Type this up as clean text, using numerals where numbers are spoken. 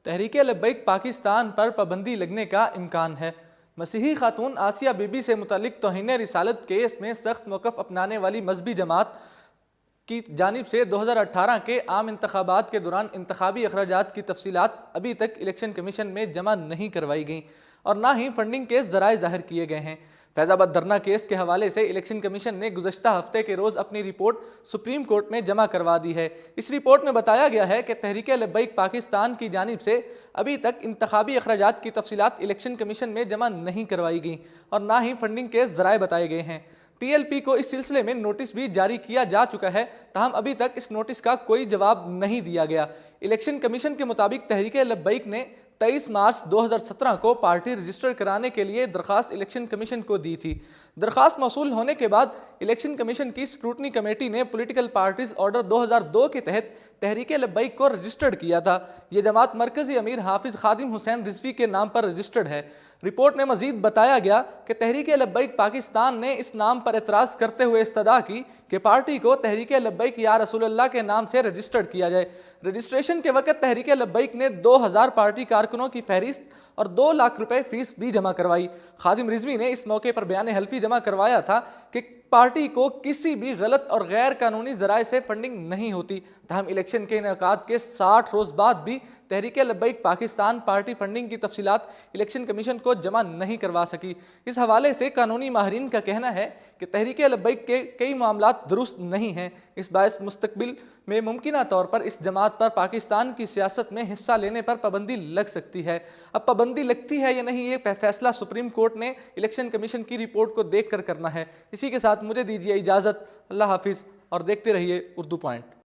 तहरीक लब्बैक पाकिस्तान पर पाबंदी लगने का इम्कान है। मसीही खातून आसिया बीबी से मुतल्लिक तौहीन रिसालत केस में सख्त मौक़िफ़ अपनाने वाली मजहबी जमात की जानिब से 2018 के आम इंतखाबात के दौरान इंतखाबी अखराजात की तफसीलात अभी तक इलेक्शन कमीशन में जमा नहीं करवाई गई और ना ही फंडिंग के ज़राए ज़ाहिर किए गए हैं। फैज़ाबाद धरना केस के हवाले से इलेक्शन कमीशन ने गुज़श्ता हफ्ते के रोज़ अपनी रिपोर्ट सुप्रीम कोर्ट में जमा करवा दी है। इस रिपोर्ट में बताया गया है कि तहरीक लब्बैक पाकिस्तान की जानिब से अभी तक इंतखाबी अखराजात की तफसीलात इलेक्शन कमीशन में जमा नहीं करवाई गई और ना ही फंडिंग के ज़राए बताए गए हैं। TLP को इस सिलसिले में नोटिस भी जारी किया जा चुका है, ताहम अभी तक इस नोटिस का कोई जवाब नहीं दिया गया। इलेक्शन कमीशन के मुताबिक तहरीक लब्बैक ने 23 मार्च 2017 को पार्टी रजिस्टर कराने के लिए दरख्वास्त इलेक्शन कमीशन को दी थी। दरख्वास्त मौसूल होने के बाद इलेक्शन कमीशन की स्क्रूटनी कमेटी ने पॉलिटिकल पार्टीज ऑर्डर 2002 के तहत तहरीक लब्बैक को रजिस्टर्ड किया था। ये जमात मरकजी अमीर हाफिज खादिम हुसैन रिजवी के नाम पर रजिस्टर्ड है। रिपोर्ट में मजीद बताया गया कि तहरीक लब्बैक पाकिस्तान ने इस नाम पर एतराज़ करते हुए इस्तदा की कि पार्टी को तहरीक लब्बैक या रसूलुल्लाह के नाम से रजिस्टर्ड किया जाए। रजिस्ट्रेशन के वक्त तहरीक लब्बैक ने 2000 पार्टी कारकुनों की फहरिस्त और 2 लाख रुपए फीस भी जमा करवाई। खादिम रिजवी ने इस मौके पर बयान हल्फी जमा करवाया था कि पार्टी को किसी भी गलत और गैर कानूनी जराए से फंडिंग नहीं होती। तहम इलेक्शन के इनेकाद के 60 रोज़ बाद भी तहरीक लब्बैक पाकिस्तान पार्टी फंडिंग की तफसीलात इलेक्शन कमीशन को जमा नहीं करवा सकी। इस हवाले से कानूनी माहिरीन का कहना है कि तहरीक लब्बैक के कई मामलात दुरुस्त नहीं हैं। इस बायस मुस्तकबिल में मुमकिन तौर पर इस जमात पर पाकिस्तान की सियासत में हिस्सा लेने पर पाबंदी लग सकती है। अब पाबंदी लगती है या नहीं, ये फैसला सुप्रीम कोर्ट ने इलेक्शन कमीशन की रिपोर्ट को देख कर करना है। इसी के साथ मुझे दीजिए इजाज़त। अल्लाह हाफिज़ और देखते रहिए उर्दू पॉइंट।